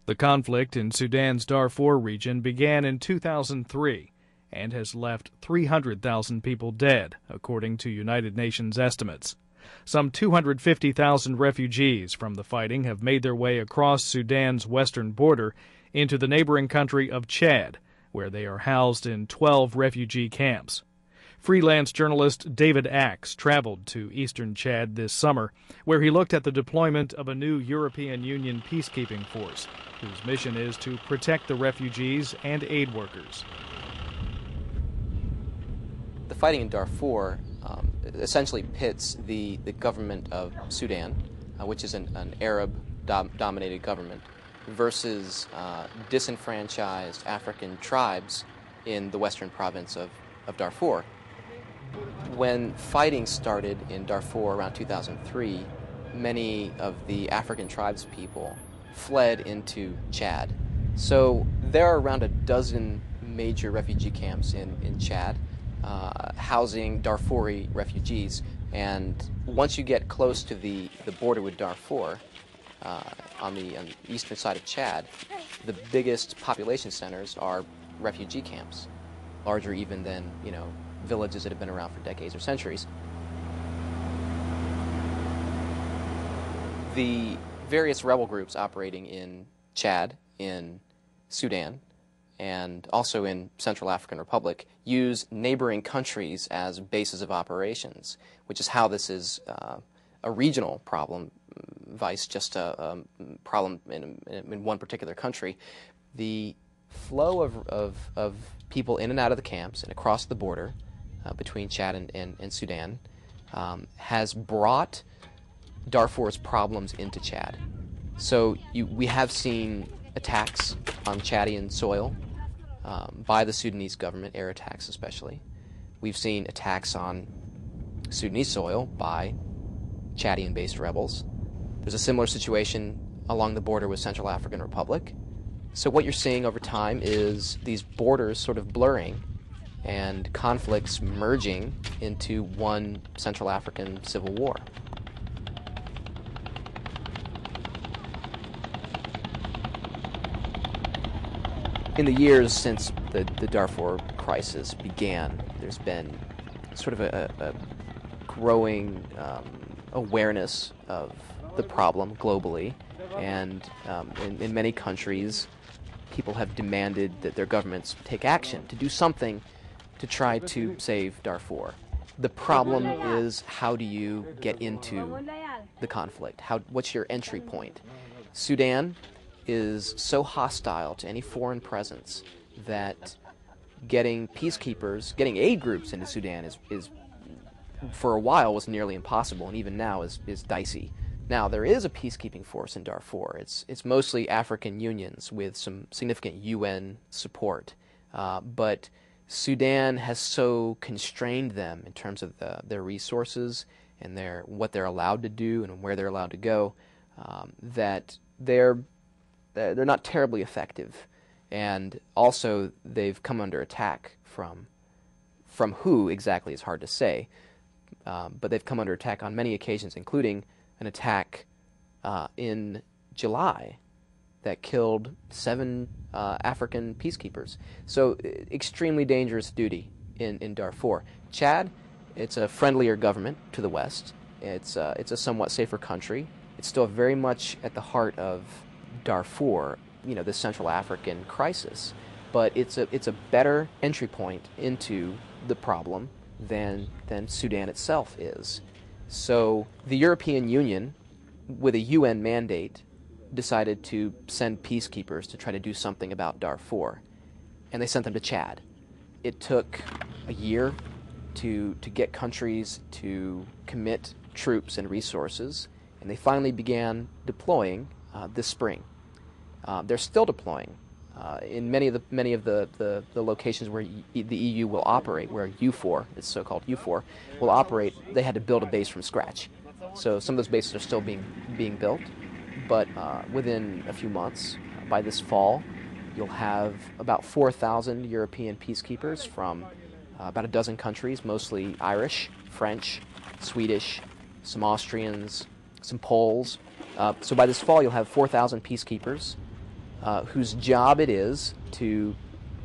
The conflict in Sudan's Darfur region began in 2003 and has left 300,000 people dead, according to United Nations estimates. Some 250,000 refugees from the fighting have made their way across Sudan's western border into the neighboring country of Chad, where they are housed in 12 refugee camps. Freelance journalist David Axe traveled to eastern Chad this summer, where he looked at the deployment of a new European Union peacekeeping force, whose mission is to protect the refugees and aid workers. The fighting in Darfur essentially pits the government of Sudan, which is an Arab-dominated government, versus disenfranchised African tribes in the western province of Darfur. When fighting started in Darfur around 2003, many of the African tribespeople fled into Chad. So there are around a dozen major refugee camps in Chad, housing Darfuri refugees. And once you get close to the border with Darfur, on the eastern side of Chad, the biggest population centers are refugee camps, larger even than, villages that have been around for decades or centuries. The various rebel groups operating in Chad, in Sudan, and also in Central African Republic use neighboring countries as bases of operations, which is how this is a regional problem, vice just a problem in one particular country. The flow of people in and out of the camps and across the border between Chad and Sudan has brought Darfur's problems into Chad. So we have seen attacks on Chadian soil by the Sudanese government, air attacks especially. We've seen attacks on Sudanese soil by Chadian-based rebels. There's a similar situation along the border with Central African Republic. So what you're seeing over time is these borders sort of blurring and conflicts merging into one Central African civil war. In the years since the Darfur crisis began, there's been sort of a growing awareness of the problem globally, and in many countries, people have demanded that their governments take action to do something to try to save Darfur. The problem is, how do you get into the conflict? What's your entry point? Sudan is so hostile to any foreign presence that getting peacekeepers, getting aid groups into Sudan is for a while was nearly impossible, and even now is dicey. Now, there is a peacekeeping force in Darfur. It's mostly African unions with some significant UN support, but Sudan has so constrained them in terms of their resources and what they're allowed to do and where they're allowed to go, that they're not terribly effective. And also, they've come under attack from who exactly is hard to say, but they've come under attack on many occasions, including an attack in July that killed 7 African peacekeepers. So extremely dangerous duty in Darfur. Chad, it's a friendlier government to the west. It's a somewhat safer country. It's still very much at the heart of Darfur, the Central African crisis. But it's a better entry point into the problem than Sudan itself is. So the European Union, with a UN mandate, decided to send peacekeepers to try to do something about Darfur, and they sent them to Chad. It took a year to get countries to commit troops and resources, and they finally began deploying this spring. They're still deploying in many of the locations where the EU will operate, where EUFOR, it's so-called EUFOR, will operate. They had to build a base from scratch. So some of those bases are still being built, but within a few months, by this fall, you'll have about 4,000 European peacekeepers from about a dozen countries, mostly Irish, French, Swedish, some Austrians, some Poles. So by this fall, you'll have 4,000 peacekeepers whose job it is to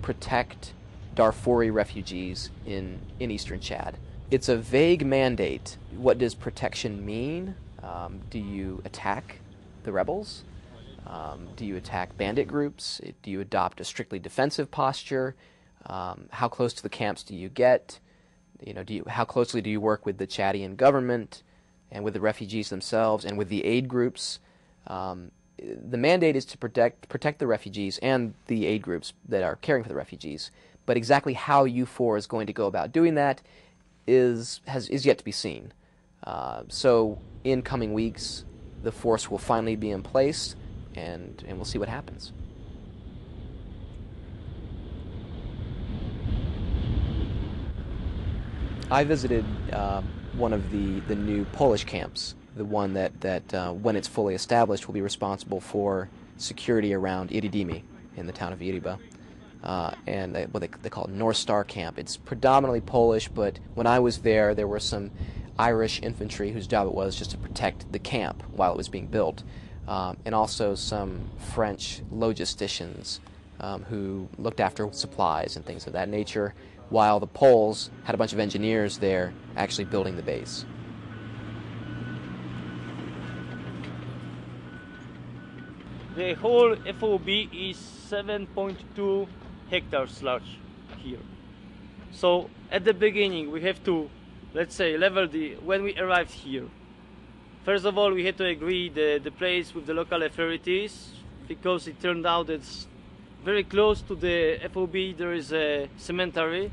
protect Darfuri refugees in eastern Chad. It's a vague mandate. What does protection mean? Do you attack the rebels? Do you attack bandit groups? Do you adopt a strictly defensive posture? How close to the camps do you get? How closely do you work with the Chadian government and with the refugees themselves and with the aid groups? The mandate is to protect the refugees and the aid groups that are caring for the refugees. But exactly how U4 is going to go about doing that is yet to be seen. So in coming weeks, the force will finally be in place, and we'll see what happens. I visited one of the new Polish camps, the one that when it's fully established will be responsible for security around Iridimi in the town of Iriba. And what they call North Star Camp. It's predominantly Polish, but when I was there, there were some Irish infantry whose job it was just to protect the camp while it was being built, and also some French logisticians who looked after supplies and things of that nature, while the Poles had a bunch of engineers there actually building the base. The whole FOB is 7.2 hectares large here. So at the beginning we have to, let's say, level when we arrived here. First of all, we had to agree the place with the local authorities, because it turned out that very close to the FOB there is a cemetery.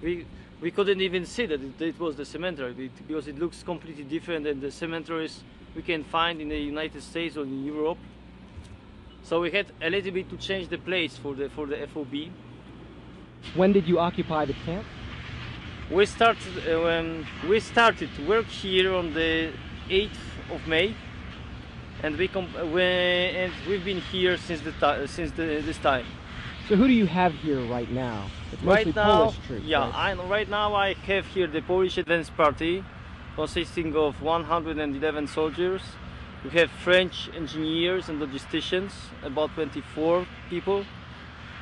We couldn't even see that it was the cemetery, because it looks completely different than the cemeteries we can find in the United States or in Europe. So we had a little bit to change the place for the FOB. When did you occupy the camp? We started to work here on the 8th of May, and we've been here since this time. So who do you have here right now? It's mostly right now, Polish troops. Yeah, right? Right now I have here the Polish Advance Party, consisting of 111 soldiers. We have French engineers and logisticians, about 24 people,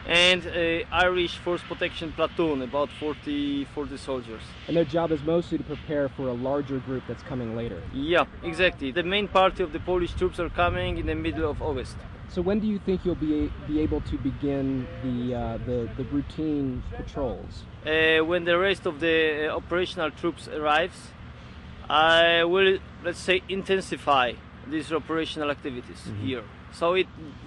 and Irish Force Protection Platoon, about 40 soldiers. And their job is mostly to prepare for a larger group that's coming later. Yeah, exactly. The main party of the Polish troops are coming in the middle of August. So when do you think you'll be able to begin the routine patrols? When the rest of the operational troops arrives, I will, let's say, intensify these operational activities here. So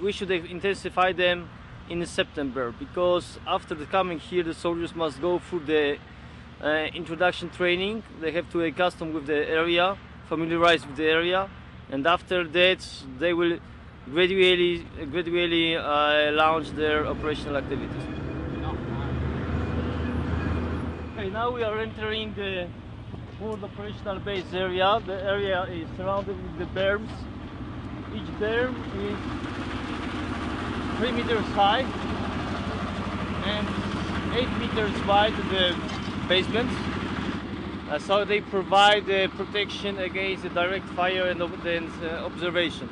we should intensify them in September, because after coming here, the soldiers must go through the introduction training. They have to accustom with the area, familiarize with the area, and after that they will gradually launch their operational activities. Okay, now we are entering the full operational base area. The area is surrounded with the berms. Each berm is 3 meters high and 8 meters wide, the basements. So they provide protection against the direct fire and observation.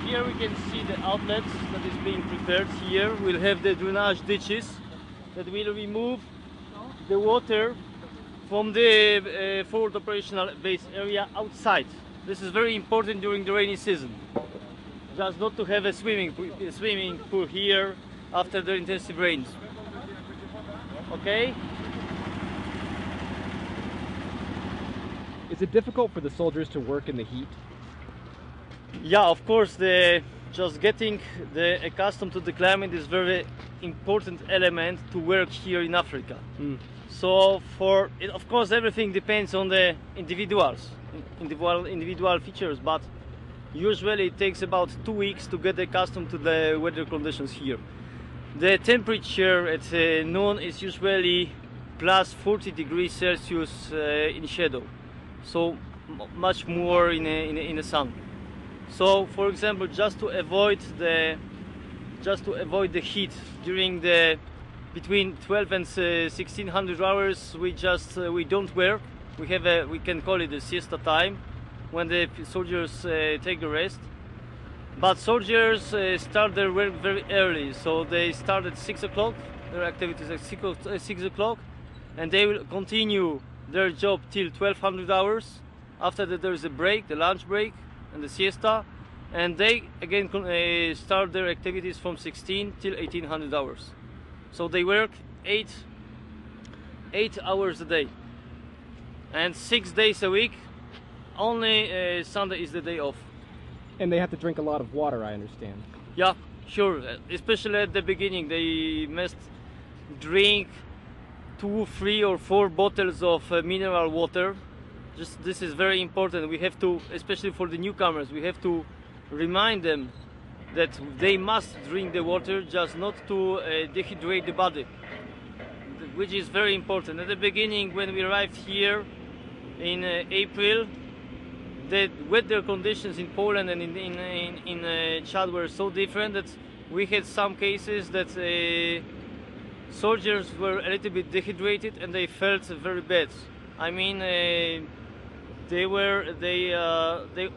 Here we can see the outlets that is being prepared. Here we'll have the drainage ditches that will remove the water from the forward operational base area outside. This is very important during the rainy season. Just not to have a swimming pool here after the intensive rains. Okay? Is it difficult for the soldiers to work in the heat? Yeah, of course. Just getting accustomed to the climate is very important element to work here in Africa. So of course everything depends on the individual features, but usually it takes about 2 weeks to get accustomed to the weather conditions here. The temperature at noon is usually plus 40 degrees Celsius in shadow, so much more in the sun. So, for example, just to avoid the heat during the between 12 and 1600 hours, we don't work. We can call it the siesta time, when the soldiers take a rest. But soldiers start their work very early, so they start at 6 o'clock, their activities at 6 o'clock, and they will continue their job till 1200 hours. After that there is a break, the lunch break and the siesta, and they again start their activities from 16 till 1800 hours. So they work 8 hours a day and 6 days a week. Only Sunday is the day off. And they have to drink a lot of water, I understand. Yeah, sure. Especially at the beginning, they must drink 2, 3 or 4 bottles of mineral water. This is very important. We have to, especially for the newcomers, we have to remind them that they must drink the water, just not to dehydrate the body, which is very important. At the beginning, when we arrived here in April, the weather conditions in Poland and in Chad were so different that we had some cases that soldiers were a little bit dehydrated and they felt very bad. I mean, they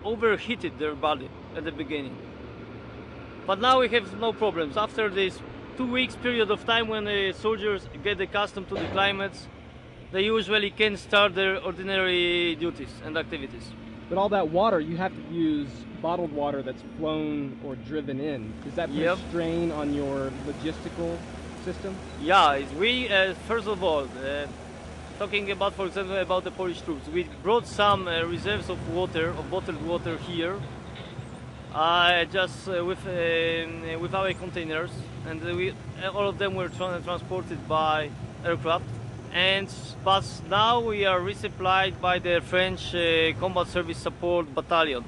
overheated their body at the beginning. But now we have no problems. After this 2 weeks period of time when the soldiers get accustomed to the climate, they usually can start their ordinary duties and activities. But all that water, you have to use bottled water that's flown or driven in. Does that put a strain on your logistical system? Yeah, we first of all, talking about, for example, about the Polish troops, we brought some reserves of water, of bottled water here, just with our containers, and all of them were transported by aircraft. But now we are resupplied by the French Combat Service Support Battalion,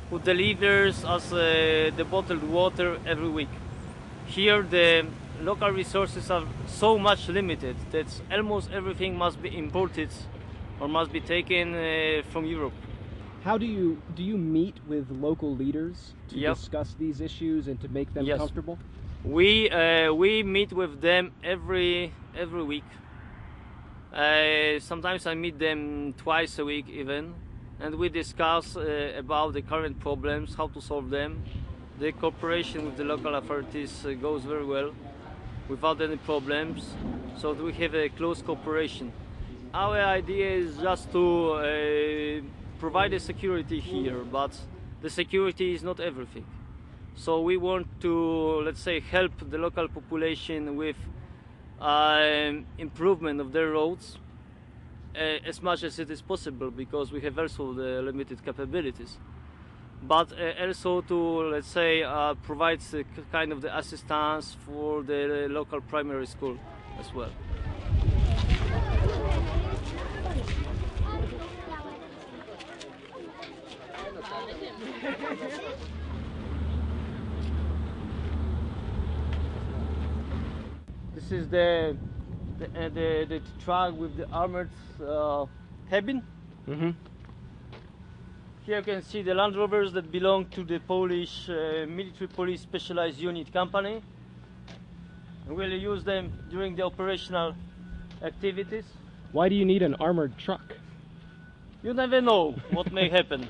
who delivers us the bottled water every week. Here the local resources are so much limited that almost everything must be imported or must be taken from Europe. How do you meet with local leaders to discuss these issues and to make them comfortable? We meet with them every week. Sometimes I meet them twice a week even, and we discuss about the current problems, how to solve them. The cooperation with the local authorities goes very well, without any problems, so we have a close cooperation. Our idea is just to provide the security here, but the security is not everything. So we want to, let's say, help the local population with improvement of their roads as much as it is possible, because we have also the limited capabilities, but also to, let's say, provide kind of the assistance for the local primary school as well. This is the truck with the armored cabin. Mm-hmm. Here you can see the Land Rovers that belong to the Polish military police specialized unit company. We'll use them during the operational activities. Why do you need an armored truck? You never know what may happen.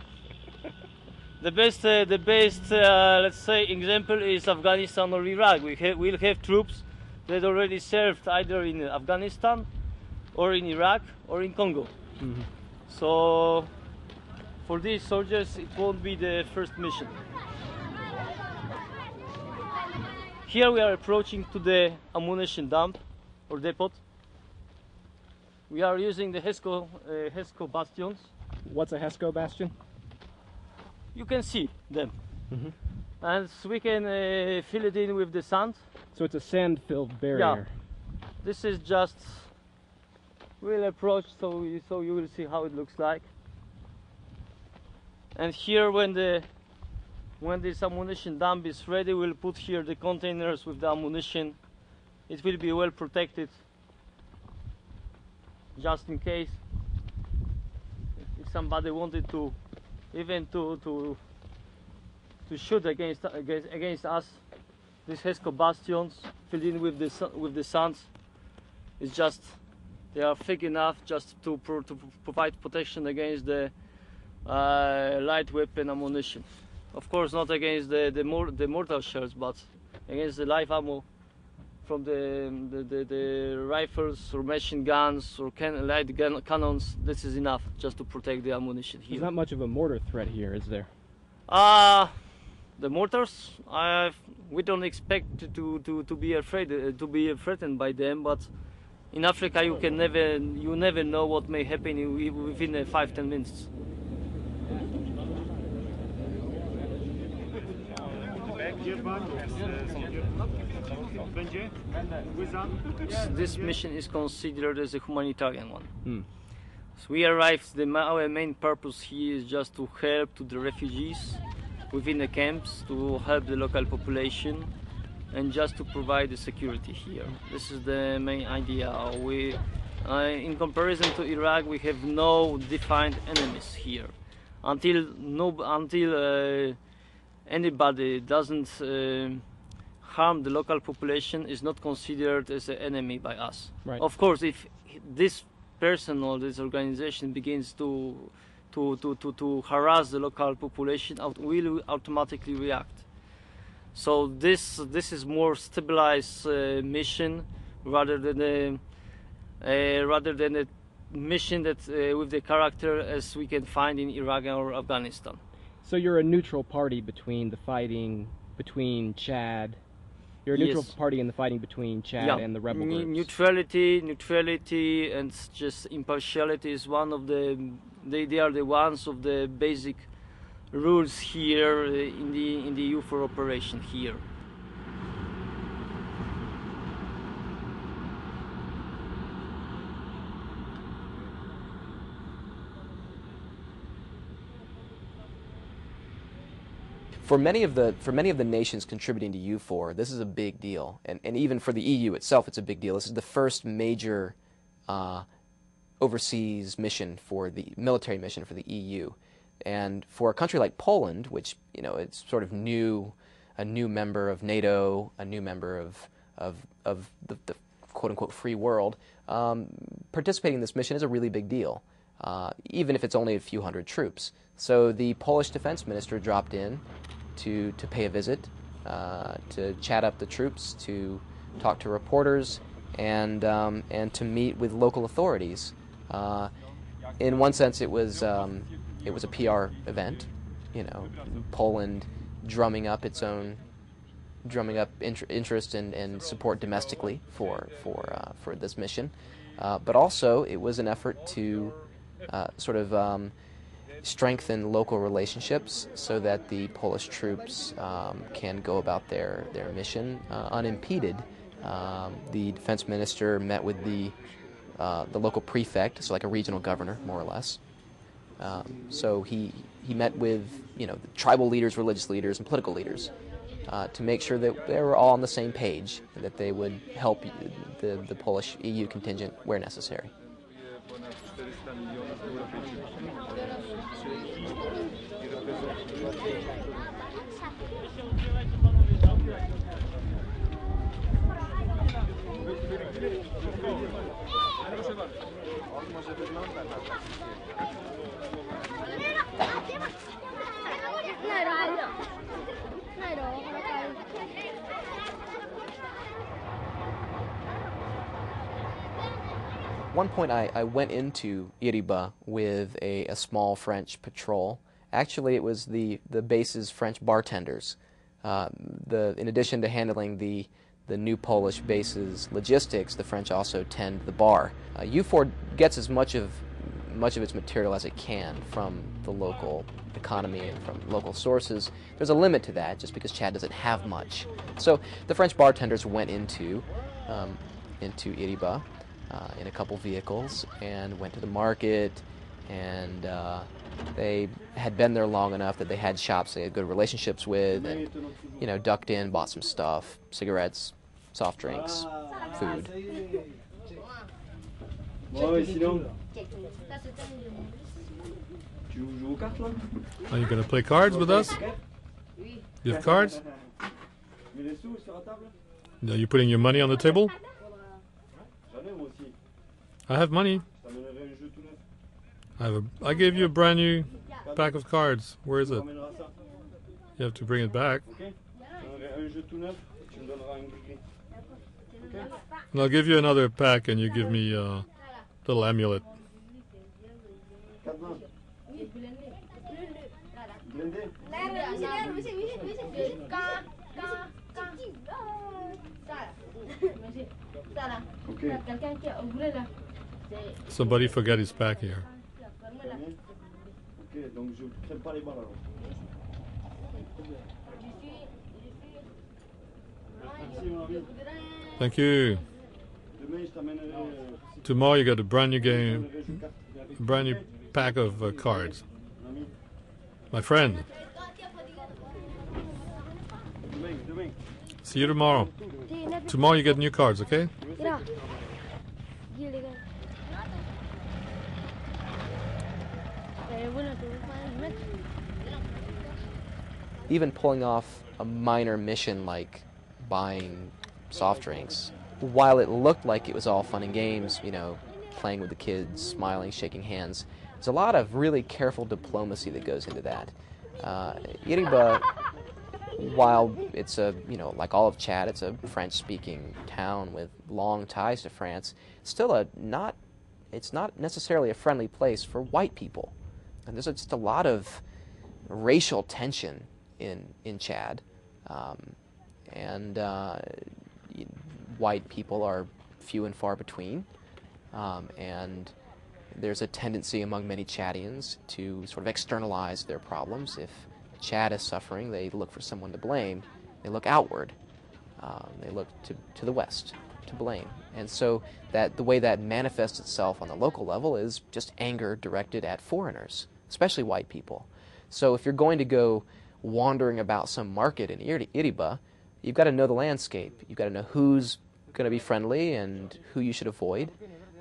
The best let's say, example is Afghanistan or Iraq. We'll have troops that already served either in Afghanistan or in Iraq or in Congo. Mm-hmm. So for these soldiers it won't be the first mission. Here we are approaching to the ammunition dump or depot. We are using the HESCO bastions. What's a HESCO bastion? You can see them. Mm-hmm. And we can fill it in with the sand. So it's a sand-filled barrier. Yeah. This is just, we'll approach so you will see how it looks like. And here when this ammunition dump is ready, we'll put here the containers with the ammunition. It will be well protected, just in case if somebody wanted to even to shoot against us. These HESCO bastions filled in with the sand, it's just, they are thick enough just to provide protection against the light weapon ammunition. Of course, not against the mortar shells, but against the live ammo from the rifles or machine guns or light cannons. This is enough just to protect the ammunition here. There's not much of a mortar threat here, is there? The mortars, we don't expect to be afraid, to be threatened by them, but in Africa you never know what may happen within 5-10 minutes. This mission is considered as a humanitarian one. So we arrived, our main purpose here is just to help to the refugees within the camps, to help the local population, and just to provide the security here. This is the main idea. In comparison to Iraq, we have no defined enemies here. Until anybody doesn't harm the local population, is not considered as an enemy by us. Right. Of course, if this person or this organization begins to harass the local population, will automatically react. So this is more stabilized mission rather than a mission that with the character as we can find in Iraq or Afghanistan. So you're a neutral party between the fighting between Chad. You're a neutral party in the fighting between Chad and the rebel groups. Neutrality, and just impartiality is one of the. They are the ones of the basic rules here in the EUFOR operation here. For many of the nations contributing to EUFOR, this is a big deal, and even for the EU itself, it's a big deal. This is the first major overseas mission for the military mission for the EU, and for a country like Poland, which it's sort of a new member of NATO, a new member of the quote unquote free world, participating in this mission is a really big deal, even if it's only a few hundred troops. So the Polish defense minister dropped in to pay a visit, to chat up the troops, to talk to reporters, and to meet with local authorities. In one sense, it was a PR event, Poland drumming up interest and support domestically for this mission, but also it was an effort to strengthen local relationships so that the Polish troops can go about their mission unimpeded. The defense minister met with the local prefect, so like a regional governor, more or less. So he met with the tribal leaders, religious leaders, and political leaders to make sure that they were all on the same page, that they would help the Polish EU contingent where necessary. At one point I went into Iriba with a small French patrol. Actually, it was the base's French bartenders. In addition to handling the new Polish base's logistics, the French also tend the bar. EUFOR gets as much of its material as it can from the local economy and from local sources. There's a limit to that, just because Chad doesn't have much. So the French bartenders went into Iriba in a couple vehicles and went to the market, and they had been there long enough that they had shops they had good relationships with, and ducked in, bought some stuff, cigarettes, soft drinks, food. Are you going to play cards with us? You have cards? Are you putting your money on the table? I have money. I gave you a brand new pack of cards. Where is it? You have to bring it back. And I'll give you another pack and you give me a little amulet. Somebody forgot his pack here. Thank you. Tomorrow you got a brand new game, a brand new pack of cards. My friend. See you tomorrow. Tomorrow you get new cards, okay? Even pulling off a minor mission like buying soft drinks, while it looked like it was all fun and games, you know, playing with the kids, smiling, shaking hands, there's a lot of really careful diplomacy that goes into that. Iriba, while it's a, you know, like all of Chad, it's a French-speaking town with long ties to France, it's still it's not necessarily a friendly place for white people. And there's just a lot of racial tension in Chad. White people are few and far between, and there's a tendency among many Chadians to sort of externalize their problems. If Chad is suffering, they look for someone to blame. They look outward. They look to the West to blame. And so that the way that manifests itself on the local level is just anger directed at foreigners, especially white people. So if you're going to go wandering about some market in Iriba, you've got to know the landscape. You've got to know who's going to be friendly and who you should avoid.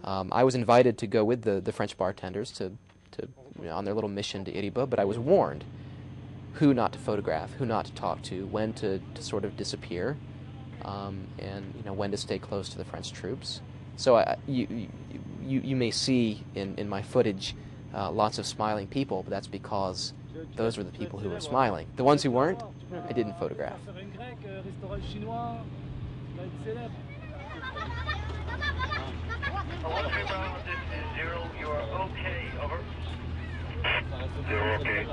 I was invited to go with the French bartenders to you know, on their little mission to Iriba, but I was warned who not to photograph, who not to talk to, when to sort of disappear, and you know, when to stay close to the French troops. So you may see in my footage lots of smiling people, but that's because those were the people who were smiling. The ones who weren't, I didn't photograph. You are okay, over. You're okay.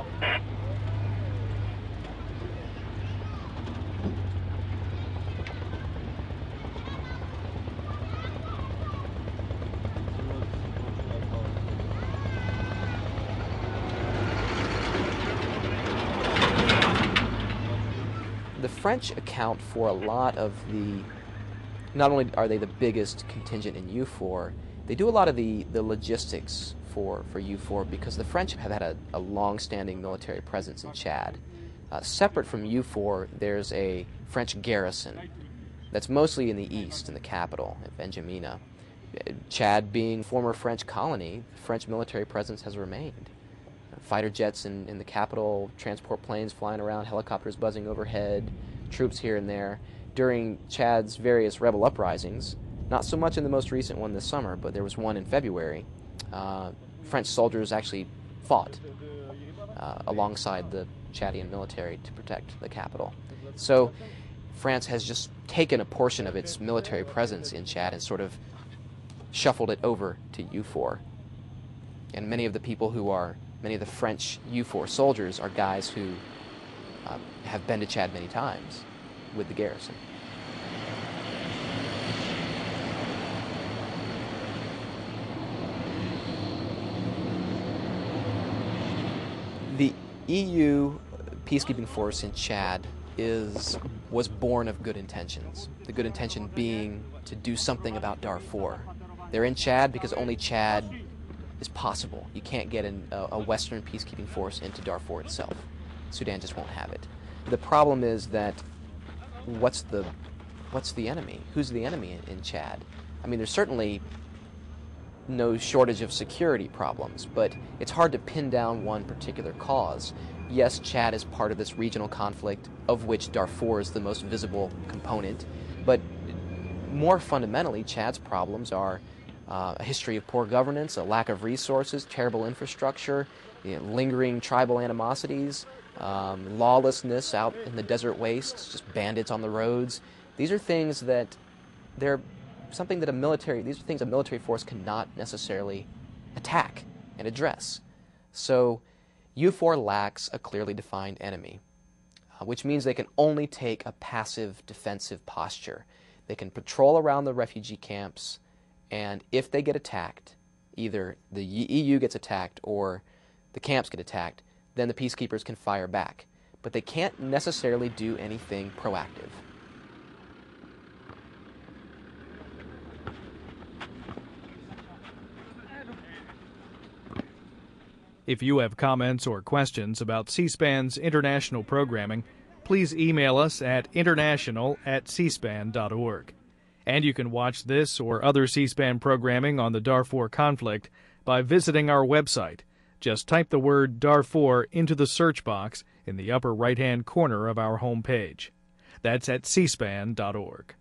The French account for a lot of the, not only are they the biggest contingent in U4, they do a lot of the logistics for U4 because the French have had a long-standing military presence in Chad. Separate from U4, there's a French garrison that's mostly in the east, in the capital, at N'Djamena. Chad being former French colony, French military presence has remained. Fighter jets in the capital, transport planes flying around, helicopters buzzing overhead, troops here and there. During Chad's various rebel uprisings, not so much in the most recent one this summer, but there was one in February, French soldiers actually fought alongside the Chadian military to protect the capital. So France has just taken a portion of its military presence in Chad and sort of shuffled it over to U4. And many of the French U4 soldiers are guys who have been to Chad many times with the garrison. The EU peacekeeping force in Chad was born of good intentions. The good intention being to do something about Darfur. They're in Chad because only Chad is possible. You can't get a Western peacekeeping force into Darfur itself. Sudan just won't have it. The problem is that what's the enemy? Who's the enemy in Chad? I mean, there's certainly no shortage of security problems, but it's hard to pin down one particular cause. Yes, Chad is part of this regional conflict, of which Darfur is the most visible component, but more fundamentally, Chad's problems are a history of poor governance, a lack of resources, terrible infrastructure, lingering tribal animosities, lawlessness out in the desert wastes, just bandits on the roads. These are things that these are things a military force cannot necessarily attack and address. So U4 lacks a clearly defined enemy, which means they can only take a passive defensive posture. They can patrol around the refugee camps, and if they get attacked, either the EU gets attacked or the camps get attacked, then the peacekeepers can fire back. But they can't necessarily do anything proactive. If you have comments or questions about C-SPAN's international programming, please email us at international@cspan.org. And you can watch this or other C-SPAN programming on the Darfur conflict by visiting our website. Just type the word Darfur into the search box in the upper right-hand corner of our homepage. That's at cspan.org.